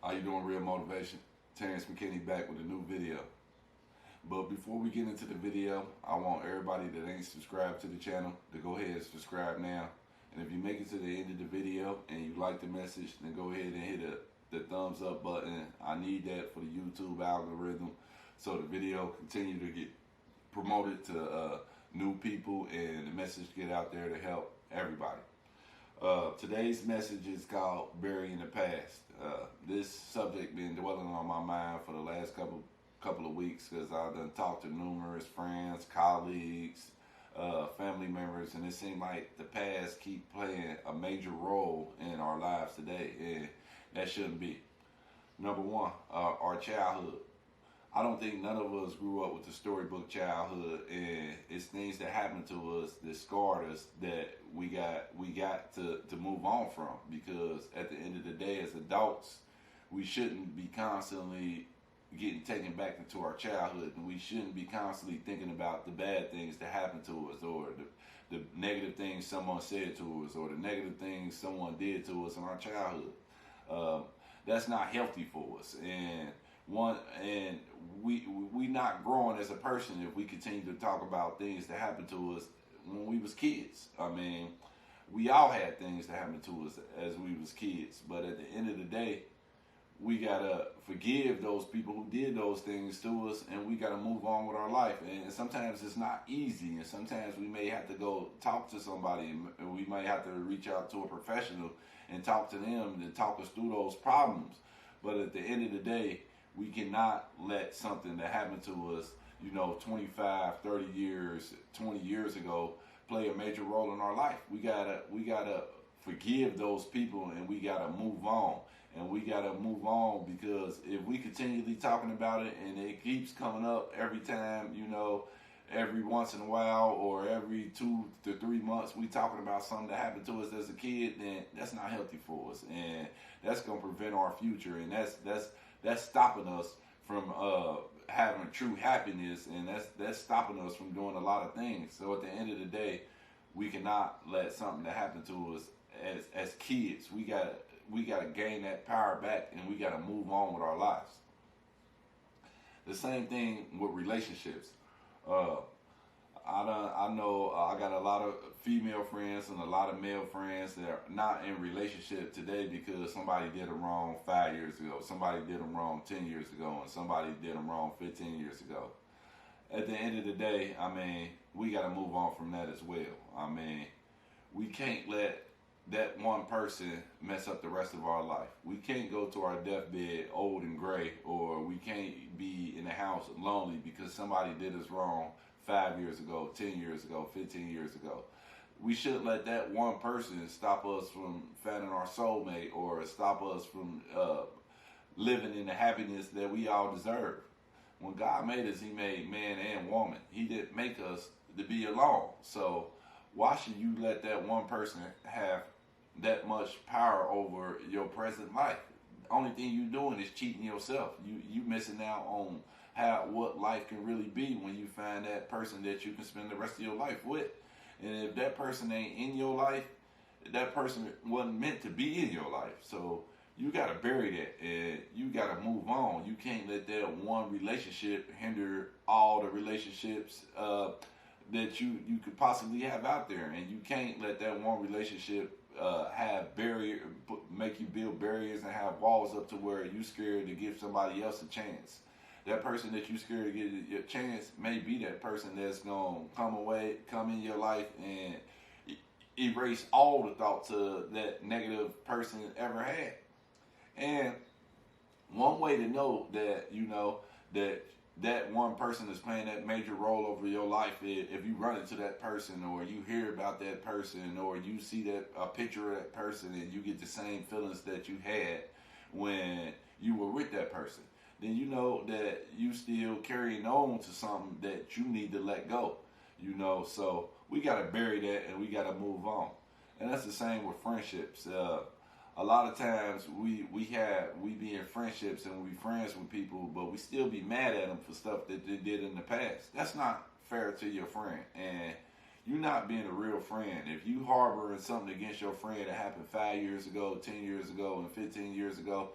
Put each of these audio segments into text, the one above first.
How you doing, Real Motivation? Terrence McKinney back with a new video. But before we get into the video, I want everybody that ain't subscribed to the channel to go ahead and subscribe now. And if you make it to the end of the video and you like the message, then go ahead and hit the thumbs up button. I need that for the YouTube algorithm so the video continue to get promoted to new people and the message get out there to help everybody. Today's message is called Burying the Past. This subject been dwelling on my mind for the last couple of weeks because I've done talked to numerous friends, colleagues, family members, and it seems like the past keep playing a major role in our lives today, and that shouldn't be. Number one, our childhood. I don't think none of us grew up with the storybook childhood, and it's things that happened to us that scarred us that we got to move on from, because at the end of the day, as adults, we shouldn't be constantly getting taken back into our childhood, and we shouldn't be constantly thinking about the bad things that happened to us, or the negative things someone said to us, or the negative things someone did to us in our childhood. That's not healthy for us, and we not growing as a person if we continue to talk about things that happened to us when we was kids. I mean, we all had things that happened to us as we was kids, but at the end of the day, we gotta forgive those people who did those things to us, and we gotta move on with our life. And sometimes it's not easy, and sometimes we may have to go talk to somebody, and we might have to reach out to a professional and talk to them to talk us through those problems. But at the end of the day, we cannot let something that happened to us, 25, 30 years, 20 years ago, play a major role in our life. We gotta forgive those people, and we gotta move on. And we gotta move on, because if we continually talking about it and it keeps coming up every time, every once in a while or every 2 to 3 months we talking about something that happened to us as a kid, then that's not healthy for us, and that's gonna prevent our future, and that's stopping us from having true happiness, and that's stopping us from doing a lot of things. So at the end of the day, we cannot let something that happened to us as kids. We gotta gain that power back, and we gotta move on with our lives. The same thing with relationships. I know I got a lot of female friends and a lot of male friends that are not in relationship today because somebody did them wrong 5 years ago, somebody did them wrong 10 years ago, and somebody did them wrong 15 years ago. At the end of the day, we got to move on from that as well. We can't let that one person mess up the rest of our life. We can't go to our deathbed old and gray, or we can't be in the house lonely because somebody did us wrong 5 years ago, 10 years ago, 15 years ago. We shouldn't let that one person stop us from finding our soulmate, or stop us from living in the happiness that we all deserve. When God made us, He made man and woman. He didn't make us to be alone. So why should you let that one person have that much power over your present life? The only thing you're doing is cheating yourself. You missing out on what life can really be when you find that person that you can spend the rest of your life with. And if that person ain't in your life, that person wasn't meant to be in your life. So you gotta bury that, and you gotta move on. You can't let that one relationship hinder all the relationships that you could possibly have out there. And you can't let that one relationship make you build barriers and have walls up to where you scared to give somebody else a chance. That person that you scared to get a chance may be that person that's gonna come in your life and erase all the thoughts of that negative person ever had. And one way to know that that one person is playing that major role over your life, if you run into that person, or you hear about that person, or you see a picture of that person, and you get the same feelings that you had when you were with that person, then you know that you still carrying on to something that you need to let go. So we gotta bury that, and we gotta move on. And that's the same with friendships. A lot of times we be in friendships and we friends with people, but we still be mad at them for stuff that they did in the past. That's not fair to your friend, and you're not being a real friend. If you harboring something against your friend that happened 5 years ago, 10 years ago, and 15 years ago,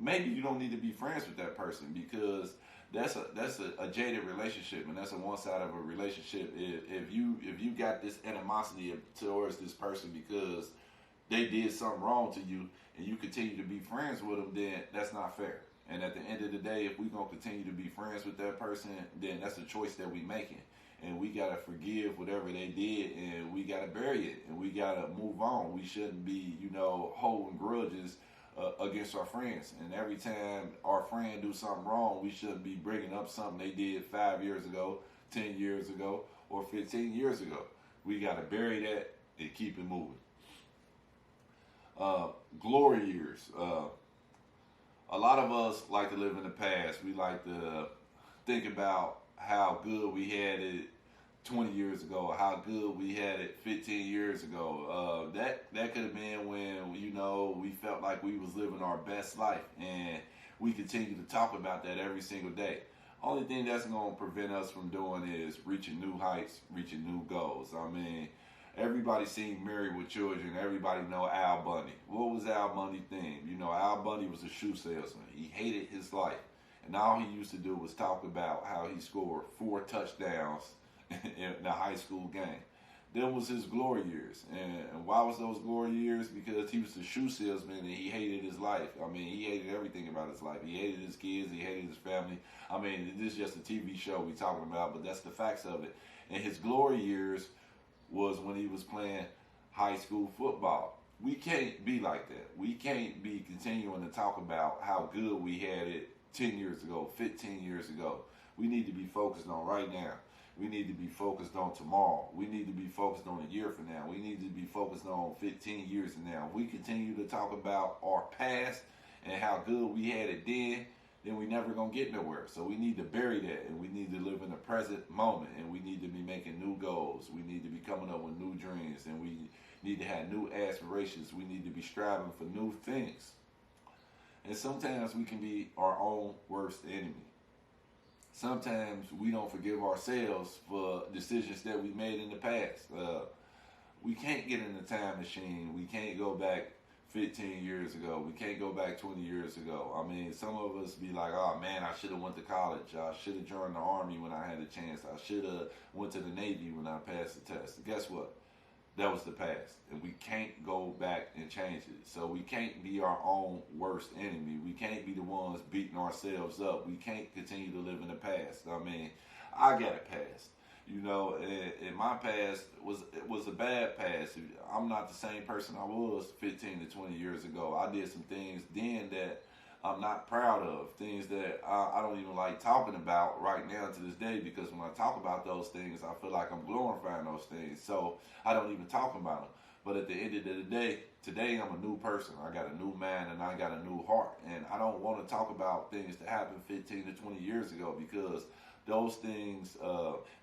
maybe you don't need to be friends with that person, because that's a jaded relationship, and that's a one side of a relationship. If you got this animosity towards this person because they did something wrong to you, and you continue to be friends with them, then that's not fair. And at the end of the day, if we're going to continue to be friends with that person, then that's a choice that we're making. And we got to forgive whatever they did, and we got to bury it, and we got to move on. We shouldn't be, holding grudges against our friends. And every time our friend do something wrong, we shouldn't be bringing up something they did 5 years ago, 10 years ago, or 15 years ago. We got to bury that and keep it moving. Glory years. A lot of us like to live in the past. We like to think about how good we had it 20 years ago, how good we had it 15 years ago. That could have been when, we felt like we was living our best life, and we continue to talk about that every single day. Only thing that's going to prevent us from doing is reaching new heights, reaching new goals. I mean, everybody seen Married with Children. Everybody know Al Bundy. What was Al Bundy's thing? Al Bundy was a shoe salesman. He hated his life. And all he used to do was talk about how he scored 4 touchdowns in a high school game. That was his glory years. And why was those glory years? Because he was a shoe salesman and he hated his life. I mean, he hated everything about his life. He hated his kids. He hated his family. I mean, this is just a TV show we talking about, but that's the facts of it. And his glory years was when he was playing high school football. We can't be like that. We can't be continuing to talk about how good we had it 10 years ago, 15 years ago. We need to be focused on right now. We need to be focused on tomorrow. We need to be focused on a year from now. We need to be focused on 15 years from now. If we continue to talk about our past and how good we had it then we never going to get nowhere. So we need to bury that, and we need to live in the present moment, and we need to be making new goals. We need to be coming up with new dreams, and we need to have new aspirations. We need to be striving for new things. And sometimes we can be our own worst enemy. Sometimes we don't forgive ourselves for decisions that we made in the past. We can't get in the time machine. We can't go back 15 years ago. We can't go back 20 years ago. I mean, some of us be like, oh man, I should have went to college. I should have joined the Army when I had a chance. I should have went to the Navy when I passed the test. Guess what? That was the past. And we can't go back and change it. So we can't be our own worst enemy. We can't be the ones beating ourselves up. We can't continue to live in the past. I mean, I got a past. And my past was a bad past. I'm not the same person I was 15 to 20 years ago. I did some things then that I'm not proud of, things that I don't even like talking about right now to this day, because when I talk about those things, I feel like I'm glorifying those things. So I don't even talk about them. But at the end of the day, today I'm a new person. I got a new mind and I got a new heart. And I don't want to talk about things that happened 15 to 20 years ago, because those things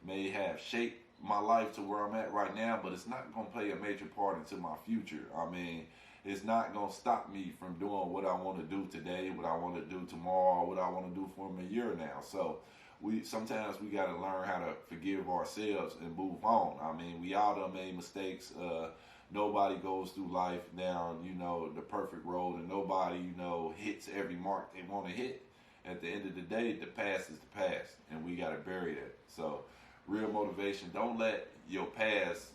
may have shaped my life to where I'm at right now, but it's not going to play a major part into my future. I mean, it's not going to stop me from doing what I want to do today, what I want to do tomorrow, what I want to do for a year now. So sometimes we got to learn how to forgive ourselves and move on. I mean, we all done made mistakes. Nobody goes through life down, the perfect road, and nobody, hits every mark they want to hit. At the end of the day, the past is the past, and we got to bury that. So real motivation, don't let your past,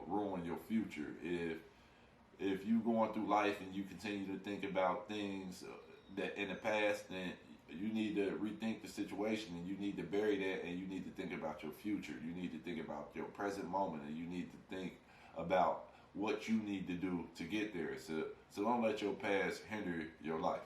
ruin your future. If you going through life and you continue to think about things that in the past, then you need to rethink the situation, and you need to bury that, and you need to think about your future. You need to think about your present moment, and you need to think about what you need to do to get there. So don't let your past hinder your life.